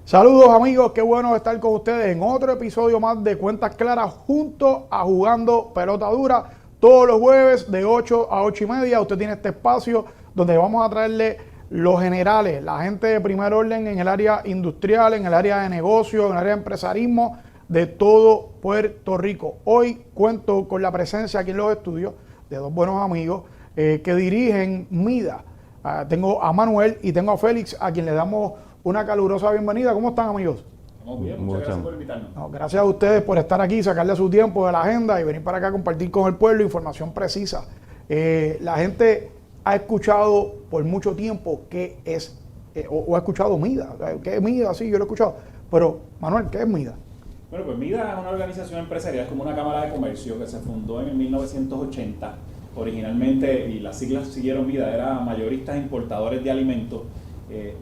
Saludos amigos, qué bueno estar con ustedes en otro episodio más de Cuentas Claras junto a Jugando Pelota Dura. Todos los jueves de 8 a 8 y media usted tiene este espacio donde vamos a traerle los generales, la gente de primer orden en el área industrial, en el área de negocio, en el área de empresarismo de todo Puerto Rico. Hoy cuento con la presencia aquí en los estudios de dos buenos amigos que dirigen MIDA. Tengo a Manuel y tengo a Félix, a quien le damos una calurosa bienvenida. ¿Cómo están, amigos? Estamos bien, muchas gracias por invitarnos. No, gracias a ustedes por estar aquí, sacarle su tiempo de la agenda y venir para acá a compartir con el pueblo información precisa. La gente ha escuchado por mucho tiempo qué es, o ha escuchado MIDA. ¿Qué es MIDA? Sí, yo lo he escuchado. Pero, Manuel, ¿qué es MIDA? Bueno, pues MIDA es una organización empresarial, es como una cámara de comercio que se fundó en el 1980. Originalmente, y las siglas siguieron MIDA, era Mayoristas e Importadores de Alimentos.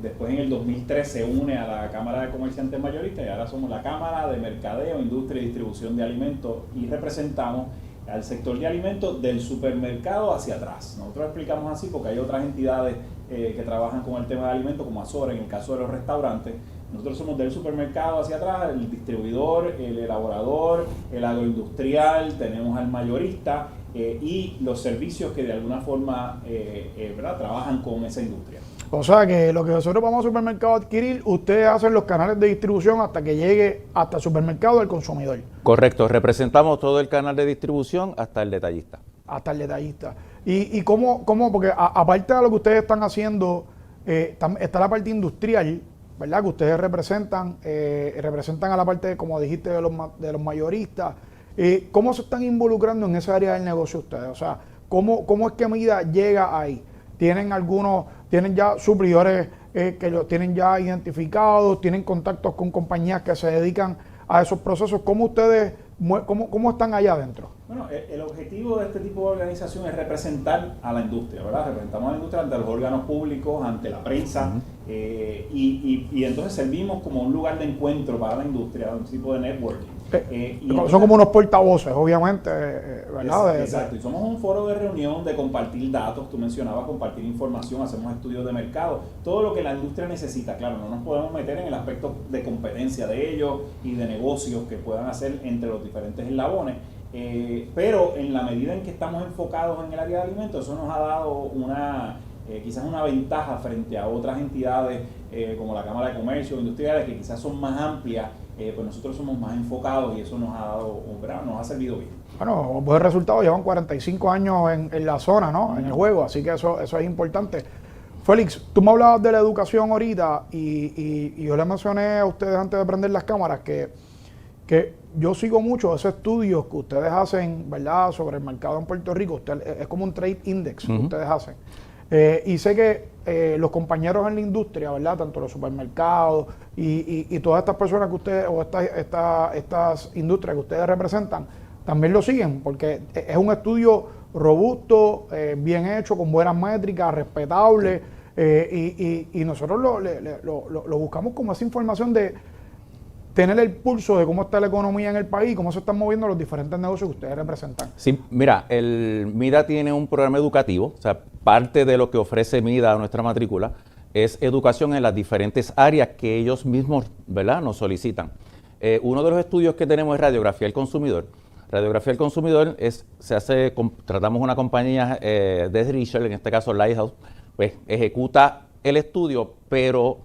Después en el 2003 se une a la Cámara de Comerciantes Mayoristas y ahora somos la Cámara de Mercadeo, Industria y Distribución de Alimentos y representamos al sector de alimentos del supermercado hacia atrás. Nosotros explicamos así porque hay otras entidades que trabajan con el tema de alimentos como Azora en el caso de los restaurantes. Nosotros somos del supermercado hacia atrás, el distribuidor, el elaborador, el agroindustrial, tenemos al mayorista y los servicios que de alguna forma ¿verdad? Trabajan con esa industria. O sea que lo que nosotros vamos al supermercado a adquirir, ustedes hacen los canales de distribución hasta que llegue hasta el supermercado del consumidor. Correcto, representamos todo el canal de distribución hasta el detallista. Hasta el detallista. ¿Y cómo? Porque aparte de lo que ustedes están haciendo, está la parte industrial, ¿verdad? Que ustedes representan a la parte, como dijiste, de los mayoristas. ¿Cómo se están involucrando en esa área del negocio ustedes? O sea, ¿cómo es que MIDA llega ahí? ¿Tienen ya suplidores que los tienen ya identificados? ¿Tienen contactos con compañías que se dedican a esos procesos? ¿Cómo están allá adentro? Bueno, el objetivo de este tipo de organización es representar a la industria, ¿verdad? Representamos a la industria ante los órganos públicos, ante la prensa, y entonces servimos como un lugar de encuentro para la industria, un tipo de networking. Son como unos portavoces, obviamente, ¿verdad? Exacto, y somos un foro de reunión, de compartir datos, tú mencionabas compartir información, hacemos estudios de mercado, todo lo que la industria necesita. Claro, no nos podemos meter en el aspecto de competencia de ellos y de negocios que puedan hacer entre los diferentes eslabones, pero en la medida en que estamos enfocados en el área de alimentos, eso nos ha dado quizás una ventaja frente a otras entidades como la Cámara de Comercio, industriales, que quizás son más amplias. Pues nosotros somos más enfocados y eso nos ha servido bien. Bueno, buen resultado, llevan 45 años en la zona, ¿no? En el juego, así que eso es importante. Félix, tú me hablabas de la educación ahorita y yo le mencioné a ustedes antes de prender las cámaras que yo sigo mucho esos estudios que ustedes hacen, ¿verdad? Sobre el mercado en Puerto Rico. Es como un trade index que ustedes hacen. Y sé que los compañeros en la industria, ¿verdad? Tanto los supermercados y todas estas personas que ustedes, o estas industrias que ustedes representan, también lo siguen, porque es un estudio robusto, bien hecho, con buenas métricas, respetable, y nosotros lo buscamos como esa información de tener el pulso de cómo está la economía en el país, cómo se están moviendo los diferentes negocios que ustedes representan. Sí, mira, el MIDA tiene un programa educativo, o sea, parte de lo que ofrece MIDA a nuestra matrícula es educación en las diferentes áreas que ellos mismos, ¿verdad?, nos solicitan. Uno de los estudios que tenemos es radiografía del consumidor. Radiografía del consumidor tratamos una compañía de research, en este caso Lighthouse, pues ejecuta el estudio, pero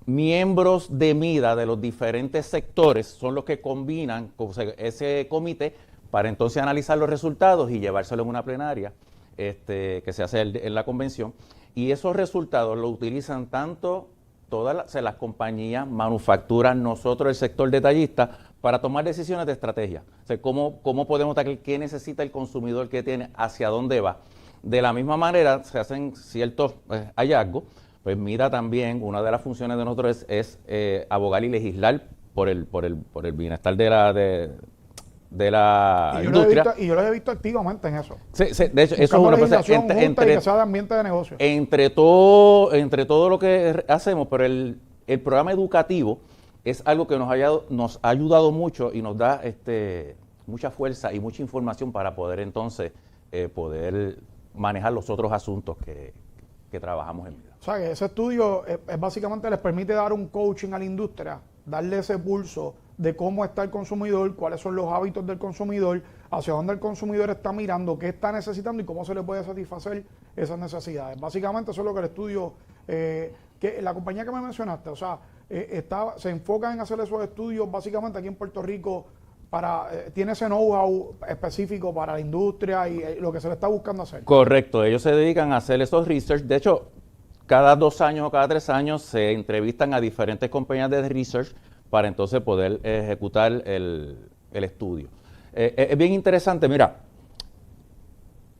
miembros de MIDA de los diferentes sectores son los que combinan con ese comité para entonces analizar los resultados y llevárselo en una plenaria que se hace en la convención. Y esos resultados los utilizan tanto todas las compañías, manufacturas, nosotros, el sector detallista, para tomar decisiones de estrategia. O sea, cómo podemos tackle, qué necesita el consumidor que tiene, hacia dónde va. De la misma manera se hacen ciertos hallazgos. Pues MIDA también, una de las funciones de nosotros es abogar y legislar por el bienestar de la industria. Y yo los he visto activamente en eso. Sí, de hecho, eso es una cosa que sea de ambiente de negocio. Entre todo lo que hacemos, pero el programa educativo es algo que nos ha ayudado mucho y nos da mucha fuerza y mucha información para poder entonces poder manejar los otros asuntos que trabajamos en Mida. O sea, que ese estudio básicamente les permite dar un coaching a la industria, darle ese pulso de cómo está el consumidor, cuáles son los hábitos del consumidor, hacia dónde el consumidor está mirando, qué está necesitando y cómo se le puede satisfacer esas necesidades. Básicamente eso es lo que el estudio, que la compañía que me mencionaste, o sea, se enfoca en hacer esos estudios básicamente aquí en Puerto Rico, tiene ese know-how específico para la industria y lo que se le está buscando hacer. Correcto, ellos se dedican a hacer esos research. De hecho, cada 2 años o cada 3 años se entrevistan a diferentes compañías de research para entonces poder ejecutar el estudio. Es bien interesante, mira,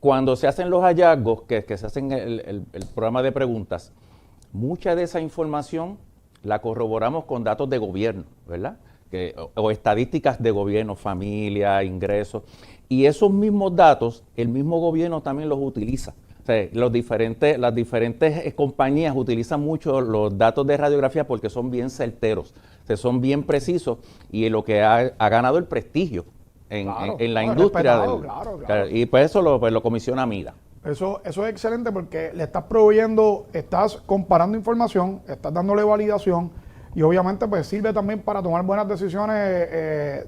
cuando se hacen los hallazgos, que se hacen el programa de preguntas, mucha de esa información la corroboramos con datos de gobierno, ¿verdad? O estadísticas de gobierno, familia, ingresos, y esos mismos datos, el mismo gobierno también los utiliza. O sea, las diferentes compañías utilizan mucho los datos de radiografía porque son bien certeros, o sea, son bien precisos y lo que ha ganado el prestigio en la industria. Claro. Y pues eso lo comisiona Mida. Eso es excelente porque le estás proveyendo, estás comparando información, estás dándole validación y obviamente pues sirve también para tomar buenas decisiones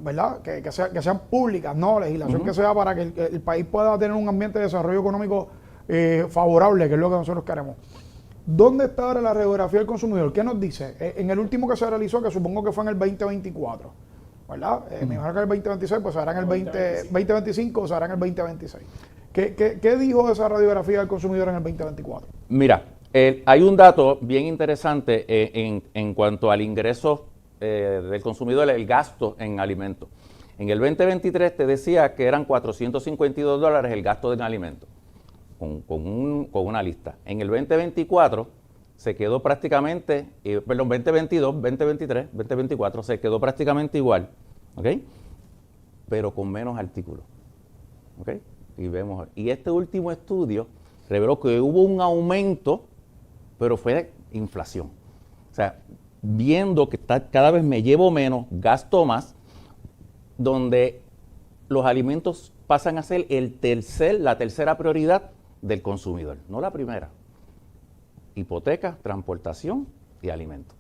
¿verdad? Que sean públicas, ¿no? Legislación que sea para que el país pueda tener un ambiente de desarrollo económico favorable, que es lo que nosotros queremos. ¿Dónde está ahora la radiografía del consumidor? ¿Qué nos dice? En el último que se realizó, que supongo que fue en el 2024, ¿verdad? Me imagino que el 2026, pues se hará en el 2025 o se hará en el 2026. ¿Qué dijo esa radiografía del consumidor en el 2024? Mira, hay un dato bien interesante en cuanto al ingreso del consumidor, el gasto en alimentos. En el 2023 te decía que eran $452 el gasto en alimentos, con una lista. En el 2024 se quedó prácticamente, 2022, 2023, 2024 se quedó prácticamente igual, ¿ok? Pero con menos artículos, ¿ok? Y este último estudio reveló que hubo un aumento, pero fue de inflación. O sea, viendo que cada vez me llevo menos, gasto más, donde los alimentos pasan a ser la tercera prioridad del consumidor, no la primera. Hipoteca, transportación y alimentos.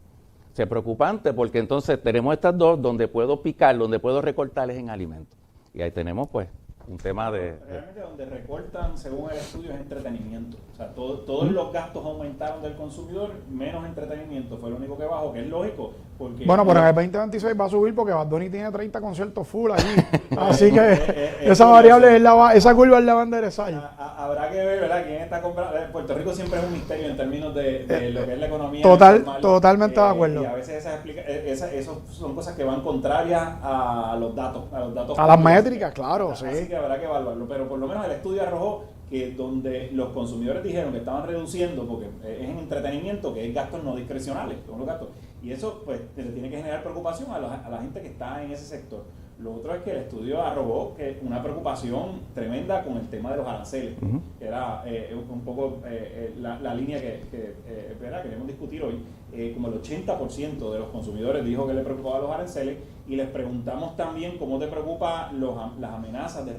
O sea, preocupante porque entonces tenemos estas dos donde puedo picar, donde puedo recortarles en alimentos. Y ahí tenemos pues un tema Realmente donde recortan, según el estudio, es entretenimiento. O sea, todos los gastos aumentaron del consumidor, menos entretenimiento fue lo único que bajó, que es lógico. Porque bueno, pero en el 2026 va a subir porque Bad Bunny tiene 30 conciertos full allí. Así que esa variable, esa curva es la va a enderezar. Habrá que ver, ¿verdad?, quién está comprando. Puerto Rico siempre es un misterio en términos de lo que es la economía. Totalmente de acuerdo. Y a veces esas son cosas que van contrarias a los datos. A las métricas, claro, sí. Así que habrá que evaluarlo. Pero por lo menos el estudio arrojó que donde los consumidores dijeron que estaban reduciendo, porque es en entretenimiento, que es gastos no discrecionales, son los gastos. Y eso pues le tiene que generar preocupación a la gente que está en ese sector. Lo otro es que el estudio arrojó que una preocupación tremenda con el tema de los aranceles, que era un poco la línea que queremos discutir hoy. Como el 80% de los consumidores dijo que le preocupaba los aranceles, y les preguntamos también cómo te preocupa las amenazas de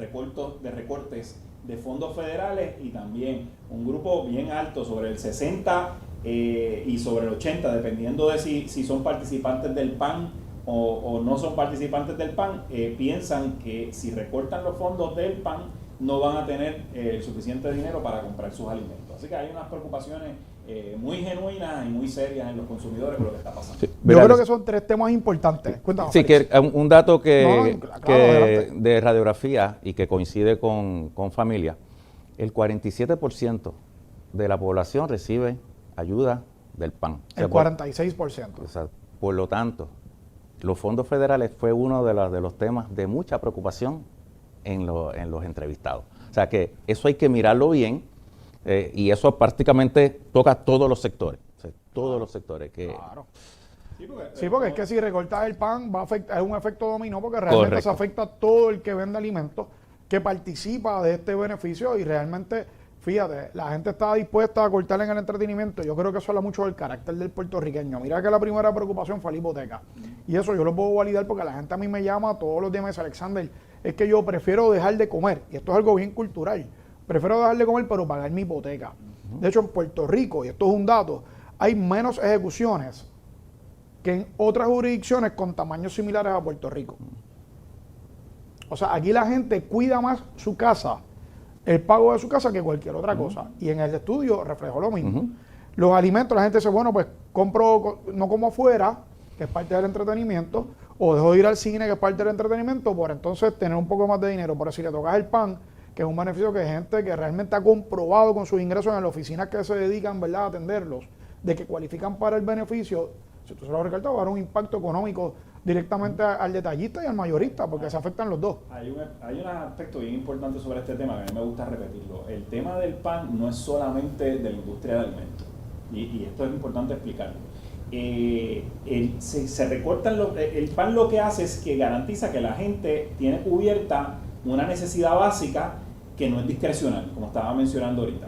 recortes de fondos federales, y también un grupo bien alto, sobre el 60 y sobre el 80, dependiendo de si son participantes del PAN o no son participantes del PAN, piensan que si recortan los fondos del PAN no van a tener suficiente dinero para comprar sus alimentos. Así que hay unas preocupaciones muy genuinas y muy serias en los consumidores por lo que está pasando. Sí, yo creo que son 3 temas importantes. Cuéntanos, sí, que un dato claro, de radiografía y que coincide con familia, el 47% de la población recibe ayuda del PAN. El 46%. O sea, por lo tanto, los fondos federales fue uno de los temas de mucha preocupación en los entrevistados. O sea que eso hay que mirarlo bien, y eso prácticamente toca todos los sectores. O sea, todos los sectores. Claro. Sí, porque es que si recortas el PAN va a afectar, es un efecto dominó, porque realmente se afecta a todo el que vende alimentos, que participa de este beneficio, y realmente, fíjate, la gente está dispuesta a cortar en el entretenimiento. Yo creo que eso habla mucho del carácter del puertorriqueño. Mira que la primera preocupación fue la hipoteca. Y eso yo lo puedo validar porque la gente a mí me llama todos los días y me dice: Alexander, es que yo prefiero dejar de comer. Y esto es algo bien cultural. prefiero dejar de comer pero pagar mi hipoteca. De hecho, en Puerto Rico, y esto es un dato, hay menos ejecuciones que en otras jurisdicciones con tamaños similares a Puerto Rico. O sea, aquí la gente cuida más su casa, el pago de su casa, que cualquier otra cosa. Y en el estudio reflejó lo mismo. Los alimentos, la gente dice, bueno, pues compro, no como afuera, que es parte del entretenimiento, o dejo de ir al cine, que es parte del entretenimiento, por entonces tener un poco más de dinero. Por si le tocas el pan, que es un beneficio que hay gente que realmente ha comprobado con sus ingresos en las oficinas que se dedican, ¿verdad?, a atenderlos, de que cualifican para el beneficio. Si tú se lo recargas, va a haber un impacto económico directamente al detallista y al mayorista, porque se afectan los dos. Hay un aspecto bien importante sobre este tema que a mí me gusta repetirlo. El tema del pan no es solamente de la industria de alimentos, y esto es importante explicarlo. Se recortan el pan, lo que hace es que garantiza que la gente tiene cubierta una necesidad básica que no es discrecional, como estaba mencionando ahorita.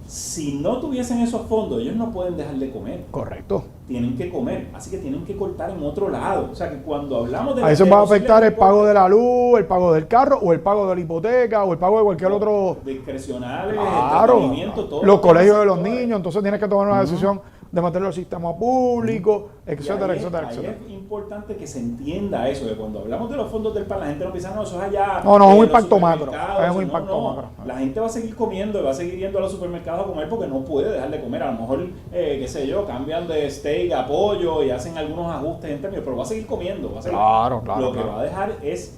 Si no tuviesen esos fondos, ellos no pueden dejar de comer. Correcto. Tienen que comer, así que tienen que cortar en otro lado. O sea que cuando hablamos de... Ahí se va a afectar el pago de la luz, el pago del carro, o el pago de la hipoteca, o el pago de cualquier otro... Discrecionales, claro, entretenimiento, todo. Los colegios de los niños, entonces tienes que tomar una decisión de meterlo al sistema público, etcétera, etcétera, etcétera. Es importante que se entienda eso, que cuando hablamos de los fondos del PAN, la gente no piensa, no, eso es allá. No, es un impacto macro. Es un impacto macro. La gente va a seguir comiendo y va a seguir yendo a los supermercados a comer porque no puede dejar de comer. A lo mejor, qué sé yo, cambian de steak a pollo y hacen algunos ajustes en términos, pero va a seguir comiendo. Va a seguir. Claro. Lo que va a dejar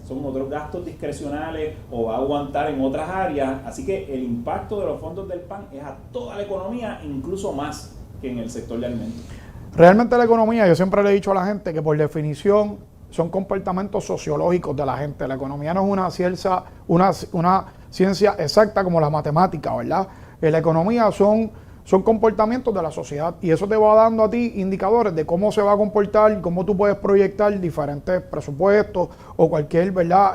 son otros gastos discrecionales o va a aguantar en otras áreas. Así que el impacto de los fondos del PAN es a toda la economía, incluso más que en el sector de alimentos. Realmente la economía, yo siempre le he dicho a la gente que por definición son comportamientos sociológicos de la gente. La economía no es una ciencia exacta como la matemática, ¿verdad? La economía son comportamientos de la sociedad y eso te va dando a ti indicadores de cómo se va a comportar, cómo tú puedes proyectar diferentes presupuestos o cualquier, ¿verdad?,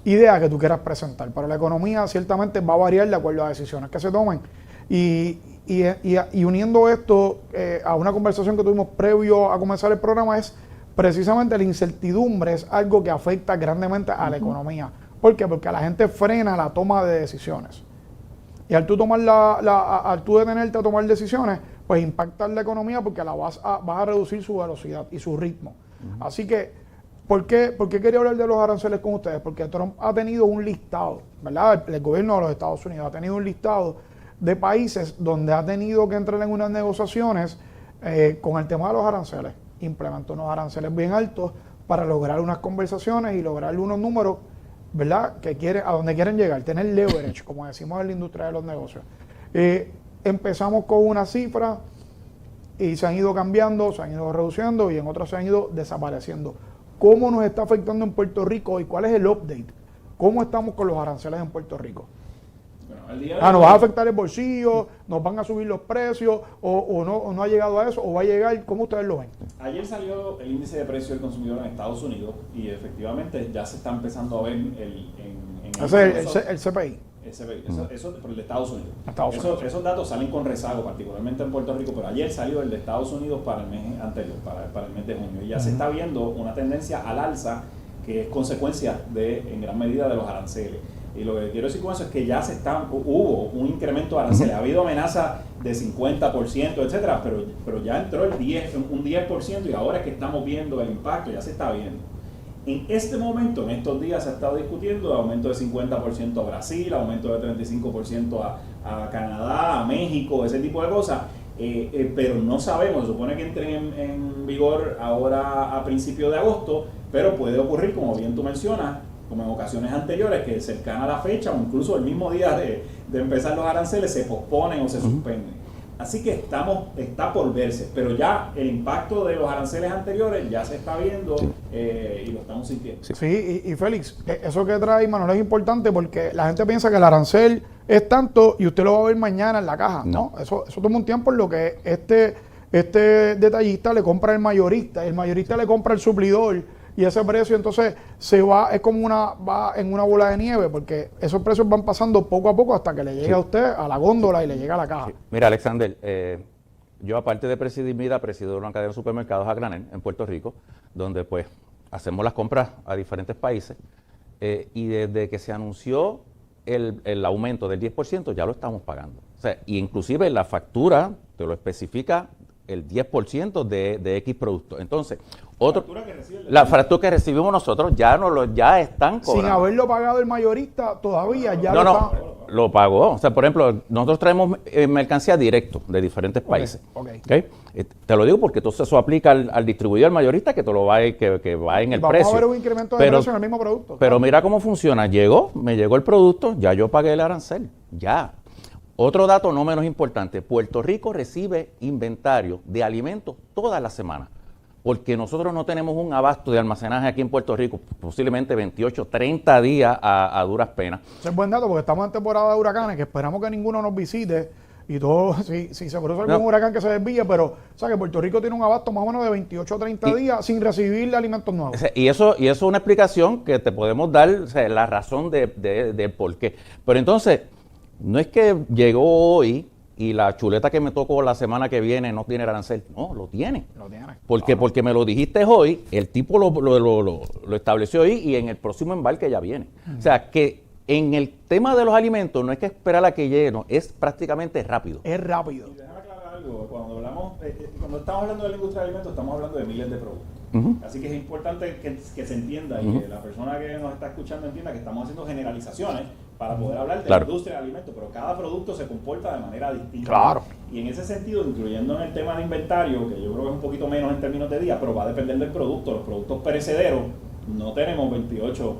idea que tú quieras presentar. Pero la economía ciertamente va a variar de acuerdo a decisiones que se tomen. Y uniendo esto a una conversación que tuvimos previo a comenzar el programa, es precisamente la incertidumbre es algo que afecta grandemente a la economía. ¿Por qué? Porque a la gente frena la toma de decisiones. Y al tú detenerte a tomar decisiones, pues impacta la economía porque vas a reducir su velocidad y su ritmo. Así que, ¿por qué quería hablar de los aranceles con ustedes? Porque Trump ha tenido un listado, ¿verdad? El gobierno de los Estados Unidos ha tenido un listado de países donde ha tenido que entrar en unas negociaciones con el tema de los aranceles. Implementó unos aranceles bien altos para lograr unas conversaciones y lograr unos números, ¿verdad?, a donde quieren llegar, tener leverage, como decimos en la industria de los negocios. Empezamos con una cifra y se han ido cambiando, se han ido reduciendo y en otras se han ido desapareciendo. ¿Cómo nos está afectando en Puerto Rico y cuál es el update? ¿Cómo estamos con los aranceles en Puerto Rico? ¿Nos va a afectar el bolsillo? ¿Nos van a subir los precios? ¿O no ha llegado a eso? ¿O va a llegar? ¿Cómo ustedes lo ven? Ayer salió el índice de precio del consumidor en Estados Unidos y efectivamente ya se está empezando a ver el CPI. Eso por el de Estados Unidos. Esos datos salen con rezago, particularmente en Puerto Rico, pero ayer salió el de Estados Unidos para el mes anterior, para el mes de junio. Y ya se está viendo una tendencia al alza que es consecuencia en gran medida de los aranceles. Y lo que quiero decir con eso es que ya hubo un incremento de aranceles. Ha habido amenaza de 50%, etcétera, pero ya entró un 10% y ahora es que estamos viendo el impacto, ya se está viendo. En este momento, en estos días, se ha estado discutiendo aumento de 50% a Brasil, aumento de 35% a Canadá, a México, ese tipo de cosas. Pero no sabemos, se supone que entren en vigor ahora a principios de agosto, pero puede ocurrir, como bien tú mencionas, como en ocasiones anteriores, que cercana a la fecha o incluso el mismo día de empezar los aranceles se posponen o se suspenden. Así que está por verse, pero ya el impacto de los aranceles anteriores ya se está viendo y lo estamos sintiendo. Sí, y Félix, eso que trae Manuel es importante porque la gente piensa que el arancel es tanto y usted lo va a ver mañana en la caja. No, eso toma un tiempo en lo que este detallista le compra al mayorista, el mayorista le compra al suplidor. Y ese precio entonces es como va en una bola de nieve, porque esos precios van pasando poco a poco hasta que le llegue a usted a la góndola y le llega a la caja. Sí. Mira, Alexander, yo aparte de presidir MIDA, presido una cadena de supermercados a granel en Puerto Rico, donde pues hacemos las compras a diferentes países. Y desde que se anunció el aumento del 10%, ya lo estamos pagando. O sea, y inclusive la factura te lo especifica el 10% de X producto. Entonces, la factura que recibimos nosotros ya están cobrando. Sin haberlo pagado el mayorista, todavía ya No, lo pagó. O sea, por ejemplo, nosotros traemos mercancía directo de diferentes países. Okay. Te lo digo porque entonces eso aplica al distribuidor mayorista que te lo va, que va en el precio. Vamos a ver un incremento de precio en el mismo producto. Pero mira cómo funciona. Me llegó el producto, ya yo pagué el arancel. Ya. Otro dato no menos importante, Puerto Rico recibe inventario de alimentos todas las semanas, porque nosotros no tenemos un abasto de almacenaje aquí en Puerto Rico, posiblemente 28, 30 días a duras penas. Ese es buen dato porque estamos en temporada de huracanes, que esperamos que ninguno nos visite y todo, si se produce algún huracán que se desvíe, pero o sea que Puerto Rico tiene un abasto más o menos de 28 o 30 días sin recibir alimentos nuevos. Y eso es una explicación que te podemos dar, o sea, la razón de por qué. Pero entonces, no es que llegó hoy y la chuleta que me tocó la semana que viene no tiene arancel. No, lo tiene. Porque me lo dijiste hoy, el tipo lo estableció hoy y en el próximo embarque ya viene. O sea, que en el tema de los alimentos no hay que esperar a que llegue, no, es prácticamente rápido. Es rápido. Y déjame aclarar algo, cuando estamos hablando de la industria de alimentos, estamos hablando de miles de productos. Así que es importante que se entienda y que la persona que nos está escuchando entienda que estamos haciendo generalizaciones para poder hablar de la industria de alimentos, pero cada producto se comporta de manera distinta. Claro. Y en ese sentido, incluyendo en el tema de inventario, que yo creo que es un poquito menos en términos de días, pero va a depender del producto. Los productos perecederos no tenemos 28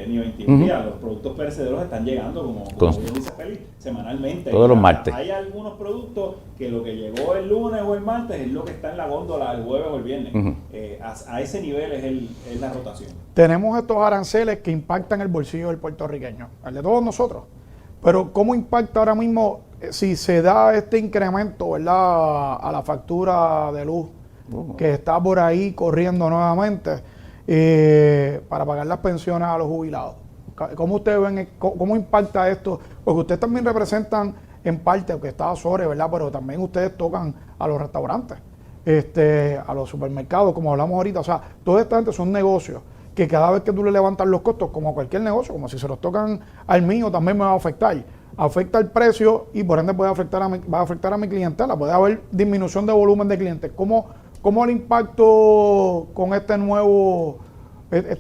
ni 21 días. Los productos perecederos están llegando, como bien dice Félix, semanalmente. Todos los martes. Hay algunos productos que lo que llegó el lunes o el martes es lo que está en la góndola el jueves o el viernes. A ese nivel es la rotación. Tenemos estos aranceles que impactan el bolsillo del puertorriqueño, el de todos nosotros. Pero ¿cómo impacta ahora mismo si se da este incremento, ¿verdad?, a la factura de luz que está por ahí corriendo nuevamente para pagar las pensiones a los jubilados? ¿Cómo ustedes ven, cómo impacta esto? Porque ustedes también representan en parte, aunque está Azores, ¿verdad?, pero también ustedes tocan a los restaurantes, a los supermercados, como hablamos ahorita. O sea, toda esta gente son negocios que cada vez que tú le levantas los costos, como a cualquier negocio, como si se los tocan al mío, también me va a afectar. Afecta el precio y por ende va a afectar a mi clientela. Puede haber disminución de volumen de clientes. ¿Cómo el impacto con este nuevo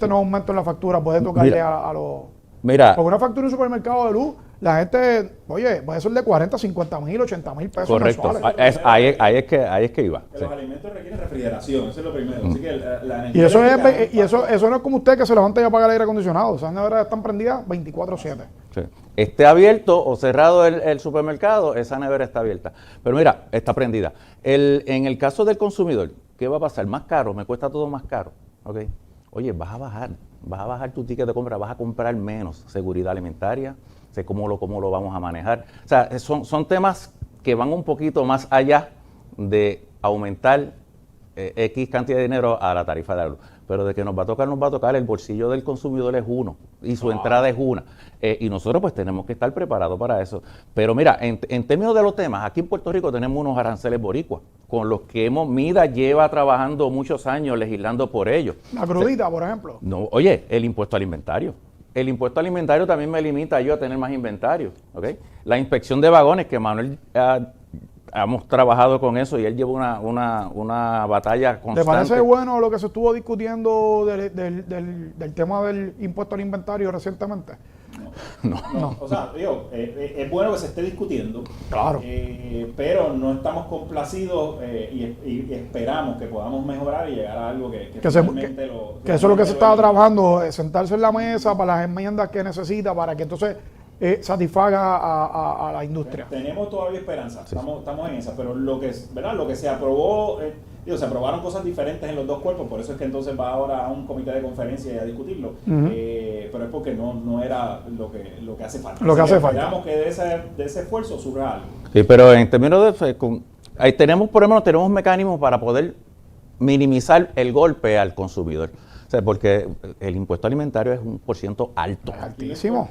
aumento en la factura puede tocarle a los... Mira, porque una factura en un supermercado de luz, la gente, oye, puede ser de 40, 50 mil, 80 mil pesos correcto. mensuales. Ahí es que iba. Que los alimentos requieren refrigeración, eso es lo primero. Así que la Y eso no es como usted que se levanta y apaga el aire acondicionado. Esas neveras están prendidas 24/7. Sí. Esté abierto o cerrado el supermercado, esa nevera está abierta. Pero mira, está prendida. En el caso del consumidor, ¿qué va a pasar? Más caro, me cuesta todo más caro. ¿Okay? Oye, vas a bajar tu ticket de compra, vas a comprar menos seguridad alimentaria, sé cómo lo vamos a manejar. O sea, son temas que van un poquito más allá de aumentar X cantidad de dinero a la tarifa de la luz. Pero de que nos va a tocar, el bolsillo del consumidor es uno y su entrada es una. Y nosotros pues tenemos que estar preparados para eso. Pero mira, en términos de los temas, aquí en Puerto Rico tenemos unos aranceles boricuas, con los que MIDA lleva trabajando muchos años legislando por ellos. La crudita, por ejemplo. No, oye, el impuesto al inventario. El impuesto al inventario también me limita yo a tener más inventario. ¿Okay? La inspección de vagones, que Manuel... hemos trabajado con eso y él lleva una batalla constante. ¿Te parece bueno lo que se estuvo discutiendo del tema del impuesto al inventario recientemente? No. O sea, digo, es bueno que se esté discutiendo. Claro. Pero no estamos complacidos y esperamos que podamos mejorar y llegar a algo que eso es lo que se estaba trabajando, sentarse en la mesa para las enmiendas que necesita para que entonces satisfaga a la industria. Tenemos todavía esperanza, estamos en esa, pero lo que se aprobó, se aprobaron cosas diferentes en los dos cuerpos, por eso es que entonces va ahora a un comité de conferencia y a discutirlo, pero es porque no era lo que hace falta. Esperamos que de ese esfuerzo surja algo. Sí, pero en términos de... ahí tenemos mecanismos para poder minimizar el golpe al consumidor. O sea, porque el impuesto alimentario es un % alto. Altísimo.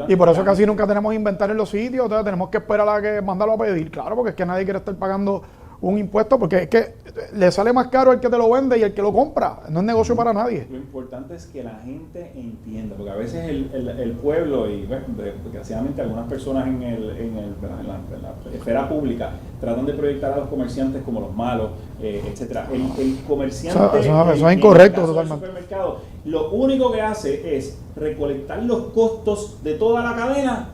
Y por eso casi nunca tenemos inventario en los sitios, entonces tenemos que esperar a que mandarlo a pedir. Claro, porque es que nadie quiere estar pagando un impuesto, porque es que le sale más caro el que te lo vende y el que lo compra. No es negocio para nadie. Lo importante es que la gente entienda, porque a veces el pueblo y bueno, desgraciadamente algunas personas en la esfera pública tratan de proyectar a los comerciantes como los malos, etcétera. El comerciante Eso es en incorrecto el caso del totalmente. supermercado, lo único que hace es recolectar los costos de toda la cadena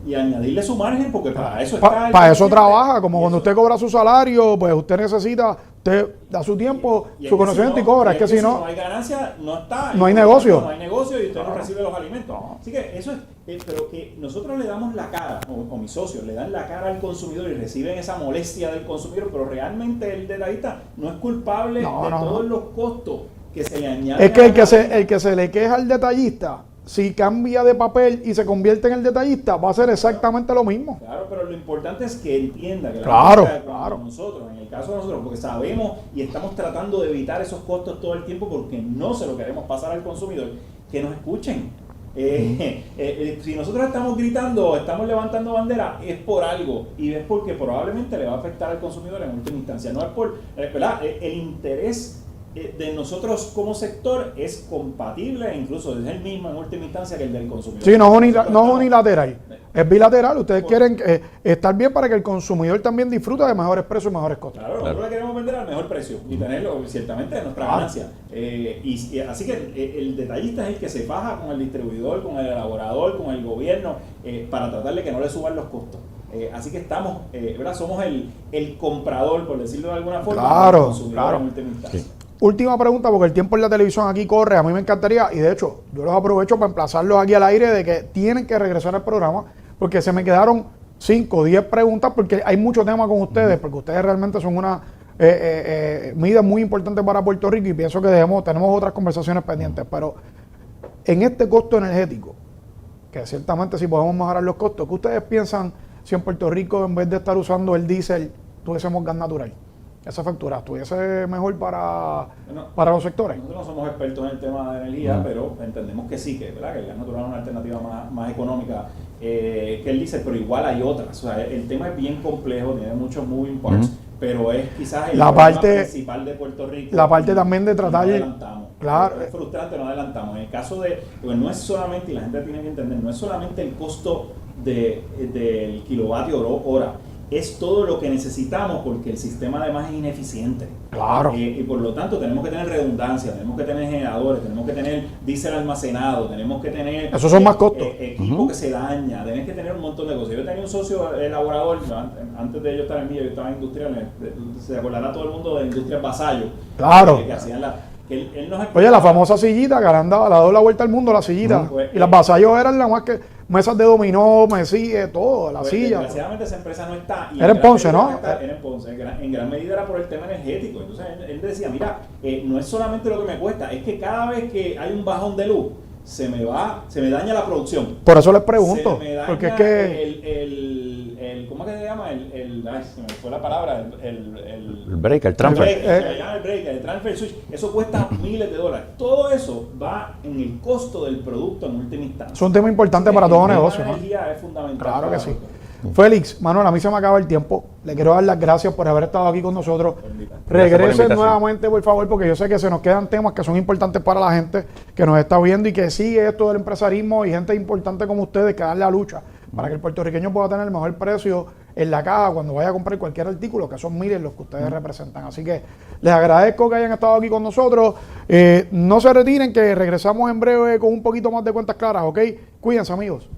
y añadirle su margen, porque para eso está el Para eso comerciante. trabaja, como Y cuando eso- usted cobra su salario, pues usted necesita, usted da su tiempo, y es su que conocimiento si y no- cobra. y Es que si no, hay ganancia, no está. no hay Y por lo negocio. tanto, no hay negocio y usted no Claro. recibe los alimentos. Así que eso es, pero que nosotros le damos la cara, o mis socios le dan la cara al consumidor y reciben esa molestia del consumidor, pero realmente el detallista no es culpable de todos los costos que se le añaden. es que a el la que se, cadena. el que se le queja al detallista, si cambia de papel y se convierte en el detallista, va a ser exactamente lo mismo. Claro, pero lo importante es que entienda que la Claro, gente, cuando claro. nosotros, en el caso de nosotros, porque sabemos y estamos tratando de evitar esos costos todo el tiempo porque no se lo queremos pasar al consumidor, que nos escuchen. Si nosotros estamos gritando, estamos levantando bandera, es por algo y es porque probablemente le va a afectar al consumidor en última instancia. No es por, ¿verdad? El interés de nosotros como sector es compatible, incluso es el mismo en última instancia que el del consumidor. Sí, no es Nosotros no es estamos- unilateral, es bilateral. Ustedes quieren estar bien para que el consumidor también disfrute de mejores precios y mejores costos. Claro, nosotros le queremos vender al mejor precio y tenerlo ciertamente de nuestra Claro. ganancia. Así que el detallista es el que se faja con el distribuidor, con el elaborador, con el gobierno, para tratar de que no le suban los costos. Así que estamos, ¿verdad? Somos el comprador, por decirlo de alguna forma, Claro, del consumidor claro. en última instancia. Sí. Última pregunta, porque el tiempo en la televisión aquí corre. A mí me encantaría, y de hecho, yo los aprovecho para emplazarlos aquí al aire de que tienen que regresar al programa, porque se me quedaron 5 o 10 preguntas, porque hay mucho tema con ustedes, porque ustedes realmente son una medida muy importante para Puerto Rico y pienso que tenemos otras conversaciones pendientes. Pero en este costo energético, que ciertamente si podemos mejorar los costos, ¿qué ustedes piensan si en Puerto Rico, en vez de estar usando el diésel, tuviésemos gas natural? Esa factura estuviese mejor Bueno, para los sectores. Nosotros no somos expertos en el tema de energía, pero entendemos que sí, ¿verdad? Que el gas natural es una alternativa más económica que el diésel, pero igual hay otras. O sea, el tema es bien complejo, tiene muchos moving parts, pero es quizás el La problema parte- principal de Puerto Rico. la parte y- también de y tratar- no adelantamos. claro. Es frustrante, no adelantamos. En el caso de, porque no es solamente, y la gente tiene que entender, no es solamente el costo del kilovatio hora, es todo lo que necesitamos porque el sistema además es ineficiente. Claro. Y por lo tanto tenemos que tener redundancia, tenemos que tener generadores, tenemos que tener diésel almacenado, tenemos que tener Esos son más costos. Equipo que se daña, tenemos que tener un montón de cosas. Yo tenía un socio elaborador, antes de yo estar en Villa, yo estaba en industrial, se acordará todo el mundo de Industrias Vasallo. Claro. Que hacían él nos Oye, la famosa sillita que le han dado, le ha dado la vuelta al mundo, la sillita. Pues, y las vasallos eran las más que mesas de dominó, mesilla, todo, la Pues, silla. desgraciadamente esa empresa no está. Y Era en gran Ponce, medida ¿no? Era en Ponce. En gran medida era por el tema energético. Entonces él decía, mira, no es solamente lo que me cuesta, es que cada vez que hay un bajón de luz, se me daña la producción. Por eso les pregunto, Se me daña porque es que ¿cómo es que se llama? Ay, se me fue la palabra. El break, el El transfer. breaker, se llama el breaker, el transfer switch. Eso cuesta miles de dólares. Todo eso va en el costo del producto en última instancia. es un tema importante Así para que todo el tema negocio, de ¿no? energía es fundamental. Claro para que sí. nosotros. Félix, Manuel, a mí se me acaba el tiempo. Le quiero dar las gracias por haber estado aquí con nosotros. por la Regresen invitación. nuevamente, por favor, porque yo sé que se nos quedan temas que son importantes para la gente que nos está viendo y que sigue esto del empresarismo y gente importante como ustedes que dan la lucha para que el puertorriqueño pueda tener el mejor precio en la caja cuando vaya a comprar cualquier artículo, que son miles los que ustedes representan. Así que les agradezco que hayan estado aquí con nosotros. No se retiren, que regresamos en breve con un poquito más de cuentas claras, ¿ok? Cuídense, amigos.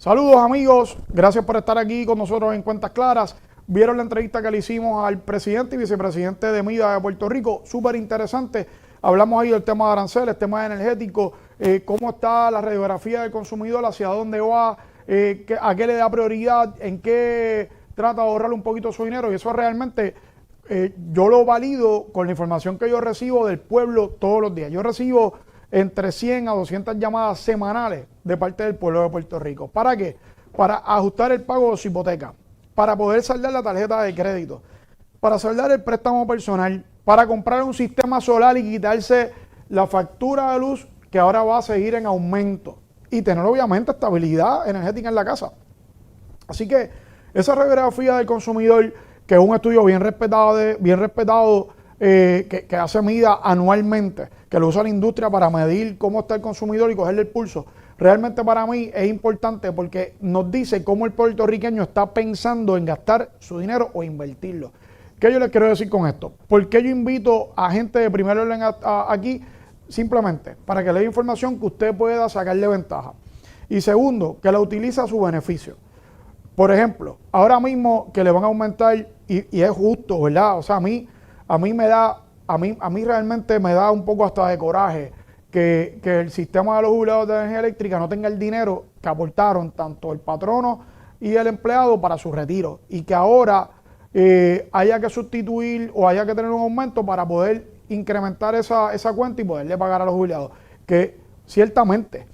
Saludos amigos, gracias por estar aquí con nosotros en Cuentas Claras. Vieron la entrevista que le hicimos al presidente y vicepresidente de MIDA de Puerto Rico, súper interesante. Hablamos ahí del tema de aranceles, tema energético, cómo está la radiografía del consumidor, hacia dónde va, a qué le da prioridad, en qué trata de ahorrar un poquito su dinero. Y eso realmente yo lo valido con la información que yo recibo del pueblo todos los días. Yo recibo entre 100 a 200 llamadas semanales de parte del pueblo de Puerto Rico. ¿Para qué? Para ajustar el pago de su hipoteca, para poder saldar la tarjeta de crédito, para saldar el préstamo personal, para comprar un sistema solar y quitarse la factura de luz que ahora va a seguir en aumento y tener obviamente estabilidad energética en la casa. Así que esa radiografía del consumidor, que es un estudio bien respetado que hace MIDA anualmente, que lo usa la industria para medir cómo está el consumidor y cogerle el pulso, realmente para mí es importante porque nos dice cómo el puertorriqueño está pensando en gastar su dinero o invertirlo. ¿Qué yo les quiero decir con esto? ¿Por qué yo invito a gente de primer orden aquí? Simplemente para que le dé información que usted pueda sacarle ventaja. Y segundo, que la utilice a su beneficio. Por ejemplo, ahora mismo que le van a aumentar, y es justo, ¿verdad? O sea, a mí realmente me da un poco hasta de coraje que el sistema de los jubilados de energía eléctrica no tenga el dinero que aportaron tanto el patrono y el empleado para su retiro y que ahora haya que sustituir o haya que tener un aumento para poder incrementar esa cuenta y poderle pagar a los jubilados. Que ciertamente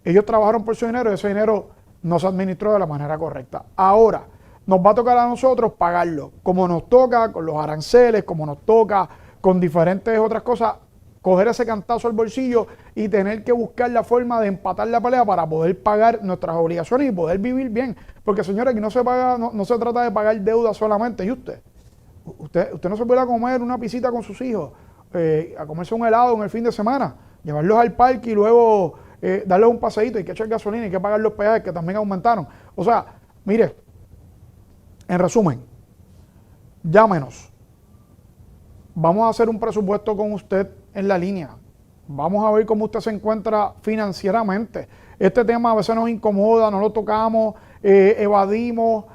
ellos trabajaron por su dinero y ese dinero no se administró de la manera correcta. Ahora nos va a tocar a nosotros pagarlo, como nos toca con los aranceles, como nos toca con diferentes otras cosas, coger ese cantazo al bolsillo y tener que buscar la forma de empatar la pelea para poder pagar nuestras obligaciones y poder vivir bien. Porque señores, aquí no se paga, no se trata de pagar deuda solamente. ¿Y usted no se puede comer una pisita con sus hijos, a comerse un helado en el fin de semana, llevarlos al parque y luego darles un paseíto, y que echar gasolina y que pagar los peajes que también aumentaron? O sea, mire, en resumen, llámenos. Vamos a hacer un presupuesto con usted en la línea. Vamos a ver cómo usted se encuentra financieramente. Este tema a veces nos incomoda, no lo tocamos, evadimos,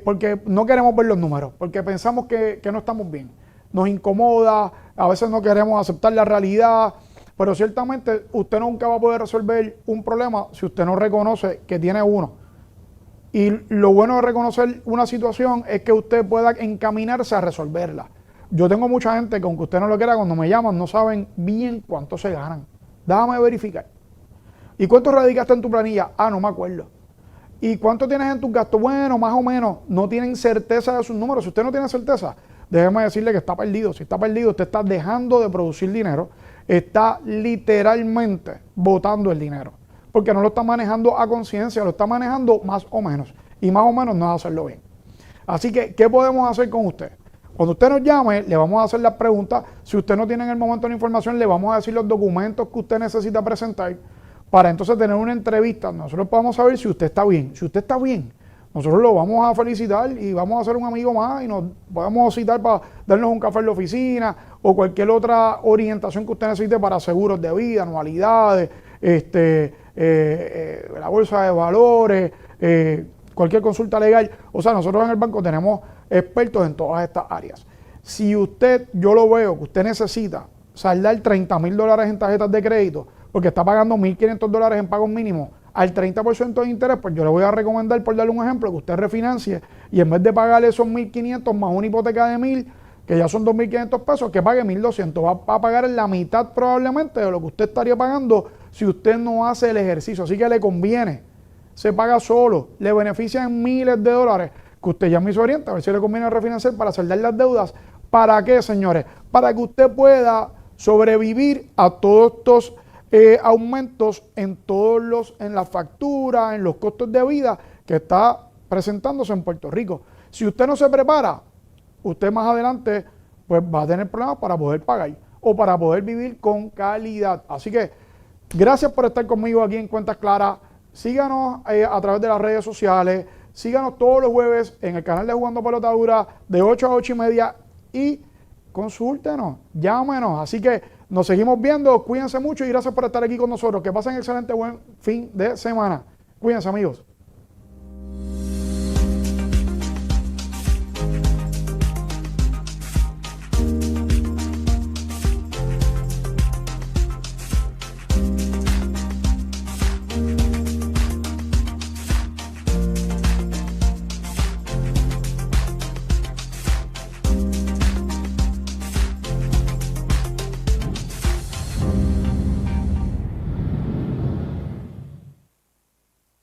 porque no queremos ver los números, porque pensamos que no estamos bien. Nos incomoda, a veces no queremos aceptar la realidad, pero ciertamente usted nunca va a poder resolver un problema si usted no reconoce que tiene uno. Y lo bueno de reconocer una situación es que usted pueda encaminarse a resolverla. Yo tengo mucha gente que, aunque usted no lo quiera, cuando me llaman no saben bien cuánto se ganan. Déjame verificar. ¿Y cuánto radicaste en tu planilla? Ah, no me acuerdo. ¿Y cuánto tienes en tus gastos? Bueno, más o menos. No tienen certeza de sus números. Si usted no tiene certeza, déjeme decirle que está perdido. Si está perdido, usted está dejando de producir dinero. Está literalmente botando el dinero. Porque no lo está manejando a conciencia, lo está manejando más o menos. Y más o menos no es hacerlo bien. Así que, ¿qué podemos hacer con usted? Cuando usted nos llame, le vamos a hacer las preguntas. Si usted no tiene en el momento la información, le vamos a decir los documentos que usted necesita presentar para entonces tener una entrevista. Nosotros podemos saber si usted está bien. Si usted está bien, nosotros lo vamos a felicitar y vamos a hacer un amigo más y nos podemos citar para darnos un café en la oficina o cualquier otra orientación que usted necesite para seguros de vida, anualidades, la bolsa de valores, cualquier consulta legal. O sea, nosotros en el banco tenemos expertos en todas estas áreas. Si usted, yo lo veo, que usted necesita saldar $30,000 en tarjetas de crédito porque está pagando $1,500 en pagos mínimos al 30% de interés, pues yo le voy a recomendar, por darle un ejemplo, que usted refinancie y en vez de pagarle esos $1,500 más una hipoteca de $1,000, que ya son $2,500, que pague $1,200. Va a pagar la mitad probablemente de lo que usted estaría pagando si usted no hace el ejercicio. Así que le conviene, se paga solo, le benefician miles de dólares, que usted ya me hizo oriente, a ver si le conviene refinanciar para saldar las deudas. ¿Para qué, señores? Para que usted pueda sobrevivir a todos estos aumentos en las facturas, en los costos de vida que está presentándose en Puerto Rico. Si usted no se prepara, usted más adelante pues va a tener problemas para poder pagar o para poder vivir con calidad. Así que gracias por estar conmigo aquí en Cuentas Claras. Síganos a través de las redes sociales. Síganos todos los jueves en el canal de Jugando Pelota Dura de 8 a 8:30 y consúltenos, llámenos. Así que nos seguimos viendo. Cuídense mucho y gracias por estar aquí con nosotros. Que pasen excelente buen fin de semana. Cuídense, amigos.